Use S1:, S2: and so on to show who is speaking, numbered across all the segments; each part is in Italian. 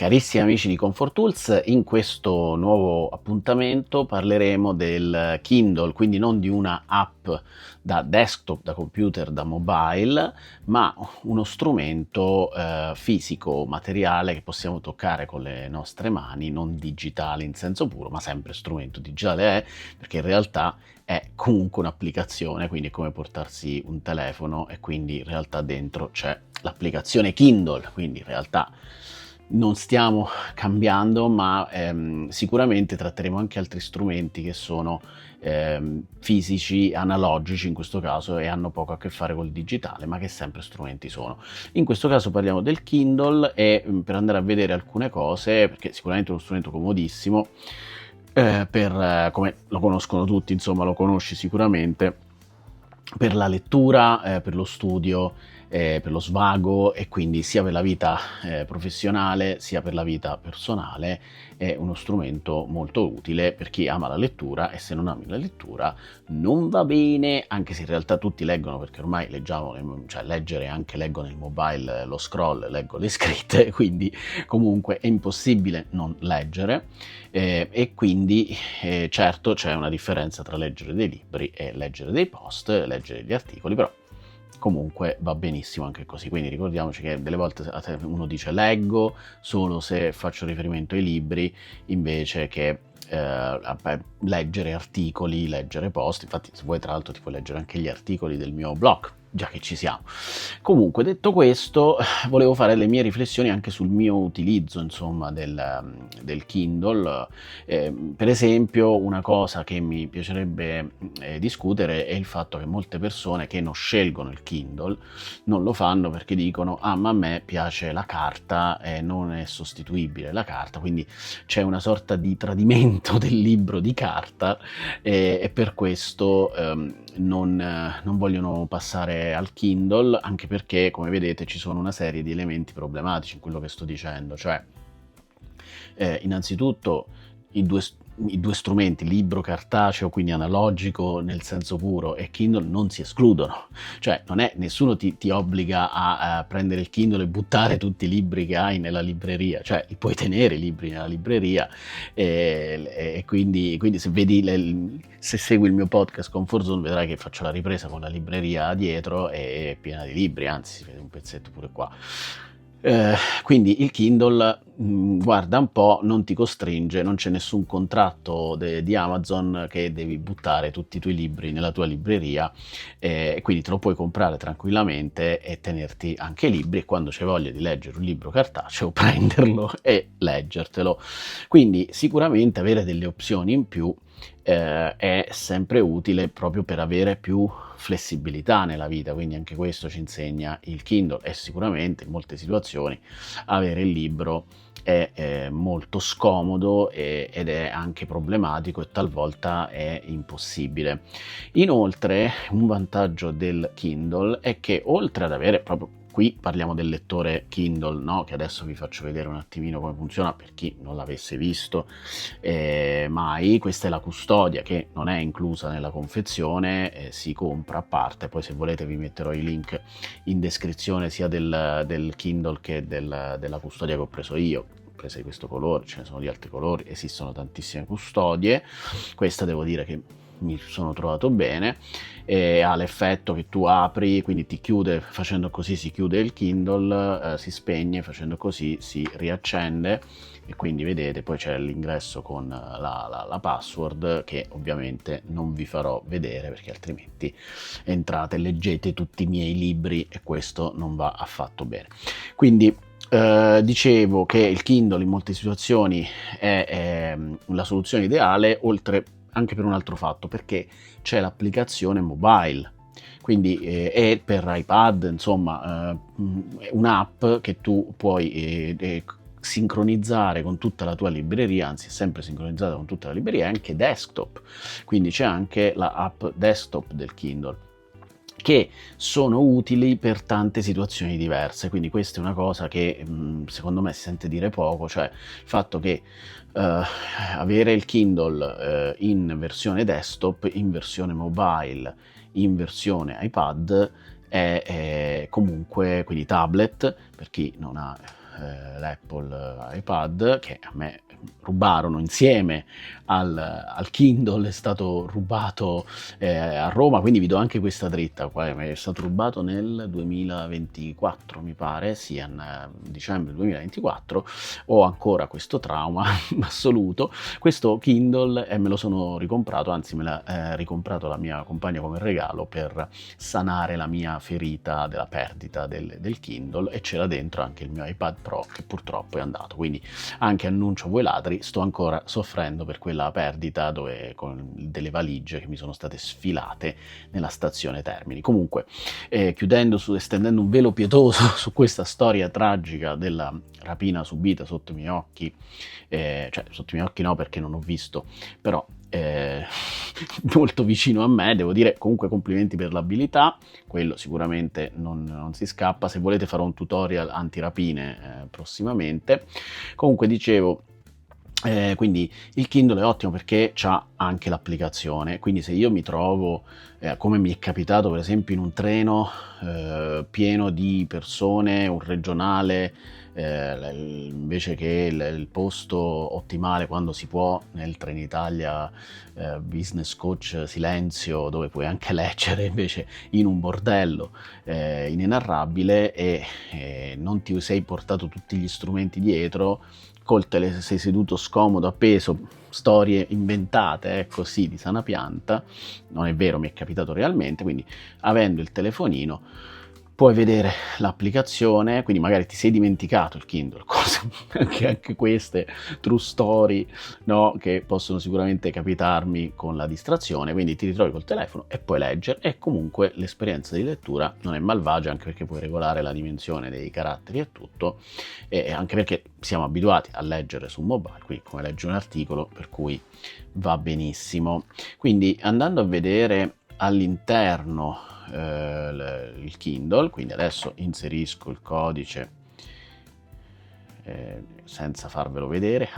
S1: Carissimi amici di Comfort Tools, in questo nuovo appuntamento parleremo del Kindle, quindi non di una app da desktop, da computer, da mobile, ma uno strumento fisico, materiale che possiamo toccare con le nostre mani, non digitale in senso puro, ma sempre strumento digitale perché in realtà è comunque un'applicazione, quindi è come portarsi un telefono e quindi in realtà dentro c'è l'applicazione Kindle, quindi in realtà non stiamo cambiando, ma sicuramente tratteremo anche altri strumenti che sono fisici, analogici in questo caso, e hanno poco a che fare col digitale, ma che sempre strumenti sono. In questo caso parliamo del Kindle e per andare a vedere alcune cose, perché sicuramente è uno strumento comodissimo, come lo conoscono tutti, insomma lo conosci sicuramente, per la lettura, per lo studio, per lo svago, e quindi sia per la vita professionale sia per la vita personale è uno strumento molto utile per chi ama la lettura, e se non ami la lettura non va bene, anche se in realtà tutti leggono, perché ormai leggiamo, cioè leggere anche leggo nel mobile, lo scroll, leggo le scritte, quindi comunque è impossibile non leggere, e quindi certo c'è una differenza tra leggere dei libri e leggere dei post, leggere gli articoli, però comunque va benissimo anche così. Quindi ricordiamoci che delle volte uno dice leggo solo se faccio riferimento ai libri, invece che leggere articoli, leggere post. Infatti se vuoi, tra l'altro, ti puoi leggere anche gli articoli del mio blog, già che ci siamo. Comunque, detto questo, volevo fare le mie riflessioni anche sul mio utilizzo, insomma, del Kindle. Per esempio, una cosa che mi piacerebbe discutere è il fatto che molte persone che non scelgono il Kindle non lo fanno perché dicono: ah, ma a me piace la carta e non è sostituibile la carta, quindi c'è una sorta di tradimento del libro di carta, e per questo non vogliono passare al Kindle, anche perché, come vedete, ci sono una serie di elementi problematici in quello che sto dicendo. Cioè, innanzitutto i due strumenti, libro cartaceo, quindi analogico nel senso puro, e Kindle non si escludono. Cioè nessuno ti obbliga a prendere il Kindle e buttare tutti i libri che hai nella libreria, cioè puoi tenere i libri nella libreria, e quindi se segui il mio podcast Comfort Zone vedrai che faccio la ripresa con la libreria dietro, è piena di libri, anzi si vede un pezzetto pure qua. Quindi il Kindle, guarda un po', non ti costringe, non c'è nessun contratto di Amazon che devi buttare tutti i tuoi libri nella tua libreria, e quindi te lo puoi comprare tranquillamente e tenerti anche i libri, e quando c'è voglia di leggere un libro cartaceo prenderlo e leggertelo. Quindi sicuramente avere delle opzioni in più è sempre utile, proprio per avere più flessibilità nella vita, quindi anche questo ci insegna il Kindle. E sicuramente in molte situazioni avere il libro è molto scomodo ed è anche problematico, e talvolta è impossibile. Inoltre, un vantaggio del Kindle è che, oltre ad avere proprio, qui parliamo del lettore Kindle, no? Che adesso vi faccio vedere un attimino come funziona per chi non l'avesse visto mai. Questa è la custodia, che non è inclusa nella confezione, si compra a parte. Poi, se volete, vi metterò i link in descrizione sia del Kindle che della custodia che ho preso io. Ho preso di questo colore, ce ne sono di altri colori, esistono tantissime custodie. Questa devo dire che mi sono trovato bene, e ha l'effetto che tu apri, quindi ti chiude, facendo così si chiude il Kindle, si spegne, facendo così si riaccende, e quindi vedete, poi c'è l'ingresso con la password, che ovviamente non vi farò vedere perché altrimenti entrate e leggete tutti i miei libri, e questo non va affatto bene. Quindi dicevo che il Kindle in molte situazioni è la soluzione ideale, oltre anche per un altro fatto, perché c'è l'applicazione mobile, quindi è per iPad, insomma, un'app che tu puoi sincronizzare con tutta la tua libreria, anzi è sempre sincronizzata con tutta la libreria, anche desktop, quindi c'è anche la app desktop del Kindle, che sono utili per tante situazioni diverse. Quindi questa è una cosa che secondo me si sente dire poco, cioè il fatto che avere il Kindle in versione desktop, in versione mobile, in versione iPad, è comunque, quindi tablet per chi non ha l'Apple iPad, che a me rubarono insieme al Kindle, è stato rubato a Roma, quindi vi do anche questa dritta, è stato rubato nel 2024 mi pare, sì, a dicembre 2024, ho ancora questo trauma assoluto. Questo Kindle me lo sono ricomprato, anzi me l'ha ricomprato la mia compagna come regalo per sanare la mia ferita della perdita del Kindle, e c'era dentro anche il mio iPad Pro che purtroppo è andato, quindi anche annuncio a voi ladri, sto ancora soffrendo per quella perdita con delle valigie che mi sono state sfilate nella stazione Termini. Comunque, estendendo un velo pietoso su questa storia tragica della rapina subita sotto i miei occhi, cioè sotto i miei occhi no, perché non ho visto, però molto vicino a me, devo dire. Comunque complimenti per l'abilità, quello sicuramente non si scappa. Se volete farò un tutorial antirapine prossimamente. Comunque dicevo, quindi il Kindle è ottimo perché c'ha anche l'applicazione, quindi se io mi trovo, come mi è capitato per esempio in un treno pieno di persone, un regionale, invece che il posto ottimale quando si può nel Trenitalia Business Coach Silenzio, dove puoi anche leggere, invece in un bordello inenarrabile, e non ti sei portato tutti gli strumenti dietro, sei seduto scomodo, appeso, storie inventate, così, di sana pianta. Non è vero, mi è capitato realmente, quindi avendo il telefonino puoi vedere l'applicazione, quindi magari ti sei dimenticato il Kindle, anche queste true story, no, che possono sicuramente capitarmi con la distrazione, quindi ti ritrovi col telefono e puoi leggere, e comunque l'esperienza di lettura non è malvagia, anche perché puoi regolare la dimensione dei caratteri e tutto, e anche perché siamo abituati a leggere su mobile, qui come leggi un articolo, per cui va benissimo. Quindi andando a vedere all'interno il Kindle, quindi adesso inserisco il codice senza farvelo vedere,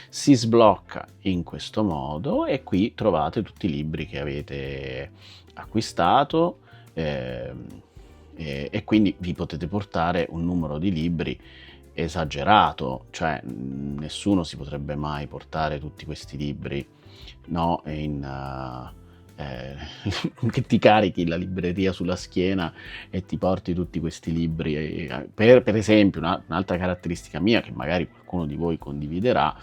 S1: si sblocca in questo modo, e qui trovate tutti i libri che avete acquistato, e quindi vi potete portare un numero di libri esagerato, cioè nessuno si potrebbe mai portare tutti questi libri, no, che ti carichi la libreria sulla schiena e ti porti tutti questi libri. Per esempio, un'altra caratteristica mia, che magari qualcuno di voi condividerà,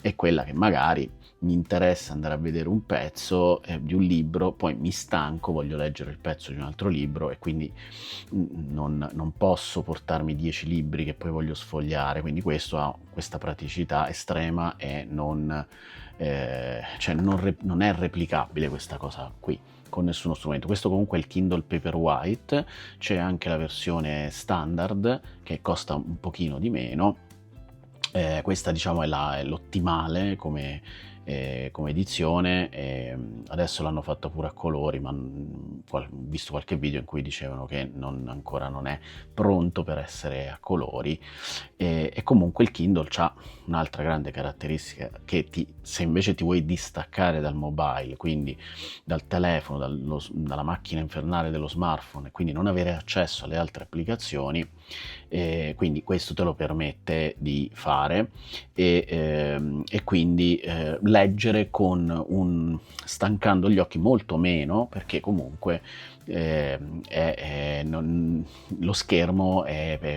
S1: è quella che magari mi interessa andare a vedere un pezzo di un libro, poi mi stanco, voglio leggere il pezzo di un altro libro, e quindi non posso portarmi 10 libri che poi voglio sfogliare, quindi questo ha questa praticità estrema, e non è replicabile questa cosa qui con nessuno strumento. Questo comunque è il Kindle Paperwhite, c'è anche la versione standard che costa un pochino di meno. Questa diciamo è l'ottimale come edizione, adesso l'hanno fatta pure a colori, ma ho visto qualche video in cui dicevano che ancora non è pronto per essere a colori, e comunque il Kindle ha un'altra grande caratteristica, che se invece ti vuoi distaccare dal mobile, quindi dal telefono, dalla macchina infernale dello smartphone, e quindi non avere accesso alle altre applicazioni, quindi questo te lo permette di fare, e quindi leggere stancando gli occhi molto meno, perché comunque lo schermo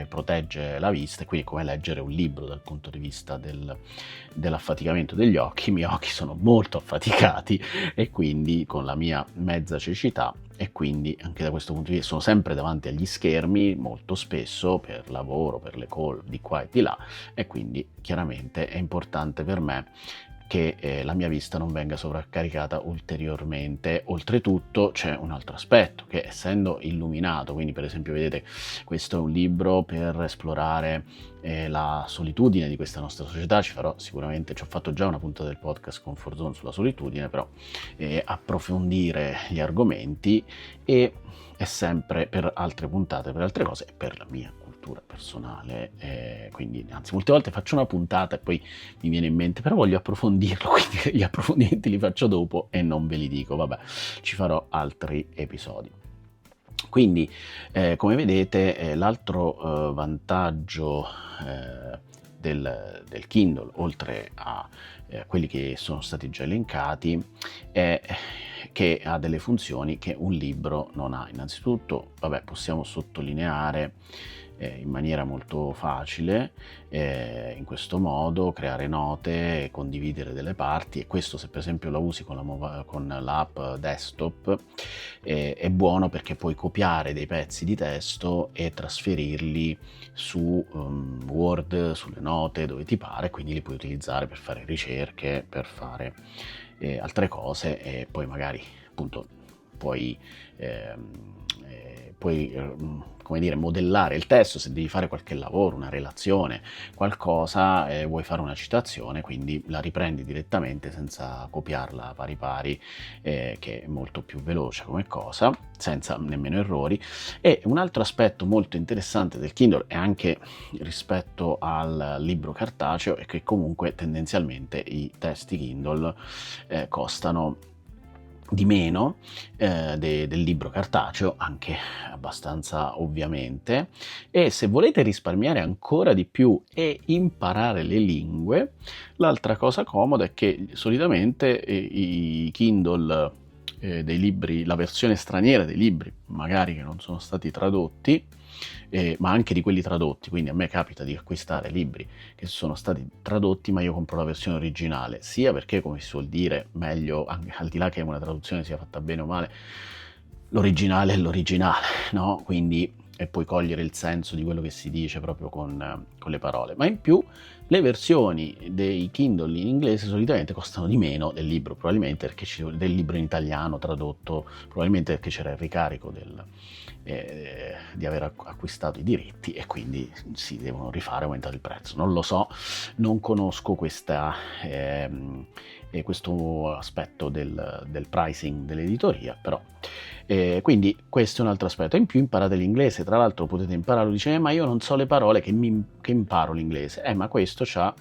S1: protegge la vista, e quindi è come leggere un libro dal punto di vista dell'affaticamento degli occhi. I miei occhi sono molto affaticati, e quindi con la mia mezza cecità, e quindi anche da questo punto di vista sono sempre davanti agli schermi molto spesso, per lavoro, per le call di qua e di là, e quindi chiaramente è importante per me che la mia vista non venga sovraccaricata ulteriormente. Oltretutto c'è un altro aspetto, che essendo illuminato, quindi per esempio vedete, questo è un libro per esplorare la solitudine di questa nostra società. Ci ho fatto già una puntata del podcast con Forzone sulla solitudine, però approfondire gli argomenti, e è sempre per altre puntate, per altre cose, e per la mia cultura personale, quindi anzi molte volte faccio una puntata e poi mi viene in mente, però voglio approfondirlo, quindi gli approfondimenti li faccio dopo e non ve li dico, vabbè, ci farò altri episodi. Quindi, come vedete, l'altro vantaggio del Kindle, oltre a quelli che sono stati già elencati, è che ha delle funzioni che un libro non ha. Innanzitutto, vabbè, possiamo sottolineare in maniera molto facile, in questo modo, creare note, condividere delle parti, e questo, se per esempio la usi con l'app desktop, è buono perché puoi copiare dei pezzi di testo e trasferirli su Word, sulle note, dove ti pare, quindi li puoi utilizzare per fare ricerche, per fare altre cose, e poi magari appunto puoi come dire, modellare il testo se devi fare qualche lavoro, una relazione, qualcosa, vuoi fare una citazione, quindi la riprendi direttamente senza copiarla pari pari, che è molto più veloce come cosa, senza nemmeno errori. E un altro aspetto molto interessante del Kindle, e anche rispetto al libro cartaceo, è che comunque tendenzialmente i testi Kindle costano di meno del libro cartaceo, anche abbastanza ovviamente, e se volete risparmiare ancora di più e imparare le lingue, l'altra cosa comoda è che solitamente i Kindle dei libri, la versione straniera dei libri, magari che non sono stati tradotti, ma anche di quelli tradotti, quindi a me capita di acquistare libri che sono stati tradotti, ma io compro la versione originale, sia perché, come si suol dire, meglio, anche al di là che una traduzione sia fatta bene o male, l'originale è l'originale, no? Quindi, e puoi cogliere il senso di quello che si dice proprio con le parole, ma in più le versioni dei Kindle in inglese solitamente costano di meno del libro, probabilmente perché del libro in italiano tradotto, probabilmente perché c'era il ricarico di aver acquistato i diritti, e quindi si devono rifare, aumentare il prezzo. Non lo so, non conosco questo aspetto del pricing dell'editoria, però quindi questo è un altro aspetto. In più imparate l'inglese, tra l'altro potete impararlo, dice ma io non so le parole, che imparo l'inglese, ma questo c'ha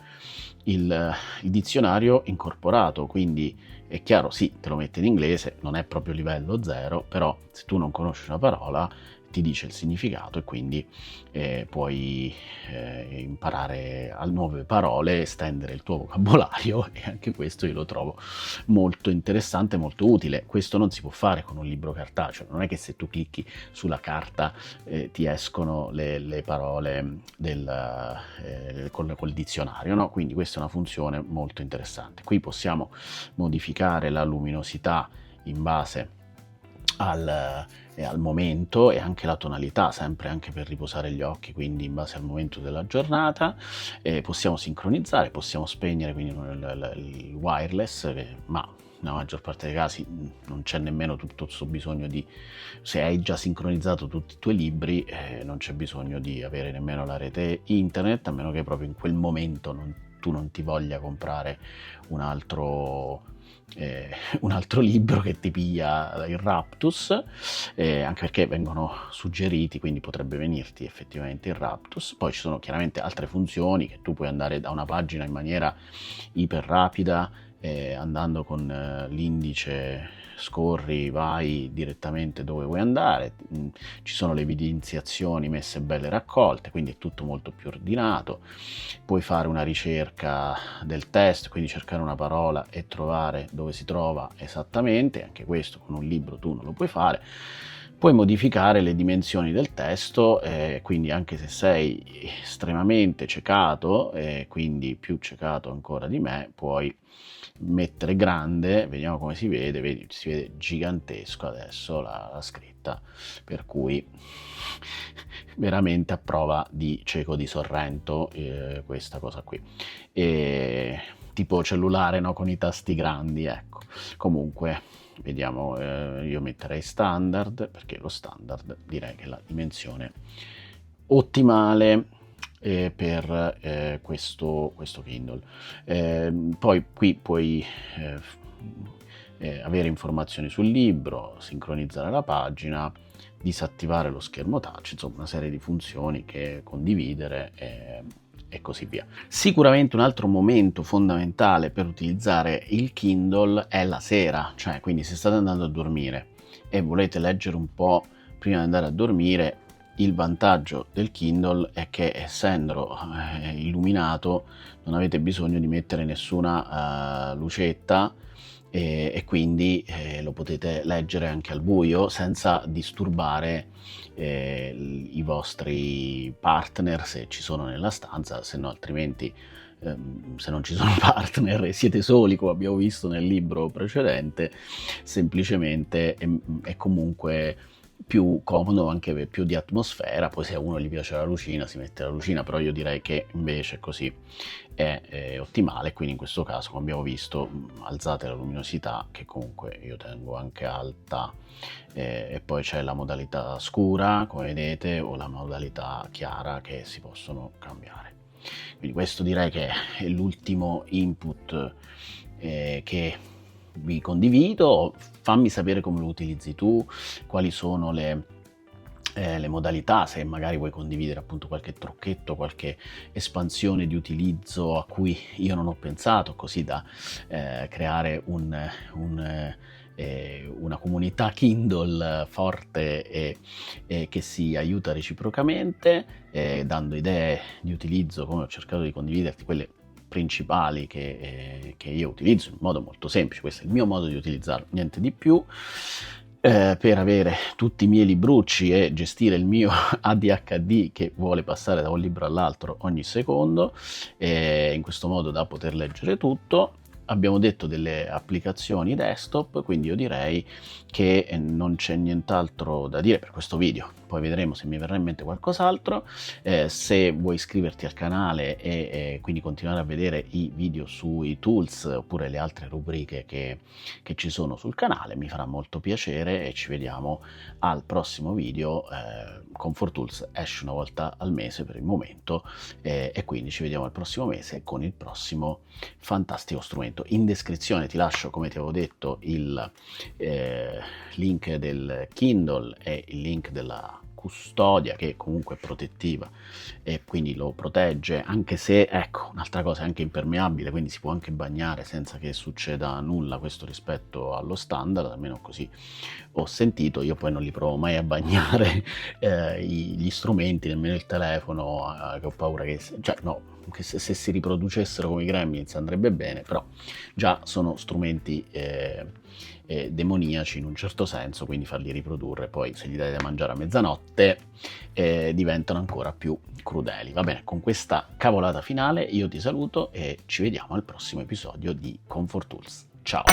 S1: il dizionario incorporato, quindi è chiaro, sì, te lo mette in inglese, non è proprio livello 0, però se tu non conosci una parola ti dice il significato, e quindi puoi imparare nuove parole, estendere il tuo vocabolario, e anche questo io lo trovo molto interessante, molto utile. Questo non si può fare con un libro cartaceo, non è che se tu clicchi sulla carta ti escono le parole col dizionario, no? Quindi questa è una funzione molto interessante. Qui possiamo modificare la luminosità in base al momento, e anche la tonalità, sempre anche per riposare gli occhi, quindi in base al momento della giornata. Possiamo sincronizzare, possiamo spegnere quindi il wireless, ma nella maggior parte dei casi non c'è nemmeno tutto questo bisogno di, se hai già sincronizzato tutti i tuoi libri, non c'è bisogno di avere nemmeno la rete internet, a meno che proprio in quel momento tu non ti voglia comprare un altro libro che ti piglia il raptus, anche perché vengono suggeriti, quindi potrebbe venirti effettivamente il raptus. Poi ci sono chiaramente altre funzioni, che tu puoi andare da una pagina in maniera iper rapida, andando con l'indice scorri, vai direttamente dove vuoi andare, ci sono le evidenziazioni messe belle raccolte, quindi è tutto molto più ordinato. Puoi fare una ricerca del testo, quindi cercare una parola e trovare dove si trova esattamente, anche questo con un libro tu non lo puoi fare. Puoi modificare le dimensioni del testo, quindi anche se sei estremamente ciecato, quindi più ciecato ancora di me, puoi mettere grande, vediamo come si vede, vedi, si vede gigantesco adesso la scritta, per cui veramente a prova di cieco di Sorrento, questa cosa qui, tipo cellulare, no? Con i tasti grandi, ecco. Comunque vediamo, io metterei standard, perché lo standard direi che è la dimensione ottimale per questo Kindle. Poi qui puoi avere informazioni sul libro, sincronizzare la pagina, disattivare lo schermo touch, insomma una serie di funzioni che condividere e così via. Sicuramente un altro momento fondamentale per utilizzare il Kindle è la sera, cioè quindi se state andando a dormire e volete leggere un po' prima di andare a dormire. Il vantaggio del Kindle è che, essendo illuminato, non avete bisogno di mettere nessuna lucetta, e quindi lo potete leggere anche al buio senza disturbare i vostri partner, se ci sono nella stanza, se no altrimenti se non ci sono partner e siete soli, come abbiamo visto nel libro precedente, semplicemente è comunque più comodo, anche più di atmosfera. Poi se a uno gli piace la lucina si mette la lucina, però io direi che invece così è ottimale. Quindi in questo caso, come abbiamo visto, alzate la luminosità, che comunque io tengo anche alta, e poi c'è la modalità scura, come vedete, o la modalità chiara, che si possono cambiare. Quindi questo direi che è l'ultimo input che vi condivido. Fammi sapere come lo utilizzi tu, quali sono le modalità, se magari vuoi condividere appunto qualche trucchetto, qualche espansione di utilizzo a cui io non ho pensato, così da creare una comunità Kindle forte e che si aiuta reciprocamente, dando idee di utilizzo, come ho cercato di condividerti quelle principali che io utilizzo in modo molto semplice. Questo è il mio modo di utilizzarlo, niente di più, per avere tutti i miei librucci e gestire il mio ADHD che vuole passare da un libro all'altro ogni secondo, in questo modo da poter leggere tutto. Abbiamo detto delle applicazioni desktop, quindi io direi che non c'è nient'altro da dire per questo video. Poi vedremo se mi verrà in mente qualcos'altro. Se vuoi iscriverti al canale e quindi continuare a vedere i video sui tools oppure le altre rubriche che ci sono sul canale, mi farà molto piacere, e ci vediamo al prossimo video. Comfort Tools esce una volta al mese per il momento, e quindi ci vediamo al prossimo mese con il prossimo fantastico strumento. In descrizione ti lascio, come ti avevo detto, il link del Kindle e il link della custodia, che comunque è protettiva e quindi lo protegge, anche se, ecco, un'altra cosa, è anche impermeabile, quindi si può anche bagnare senza che succeda nulla. Questo rispetto allo standard, almeno così ho sentito. Io poi non li provo mai a bagnare gli strumenti, nemmeno il telefono, che ho paura che se si riproducessero come i Gremlins andrebbe bene, però già sono strumenti demoniaci in un certo senso, quindi farli riprodurre poi, se gli dai da mangiare a mezzanotte, diventano ancora più crudeli. Va bene, con questa cavolata finale io ti saluto e ci vediamo al prossimo episodio di Comfort Tools. Ciao!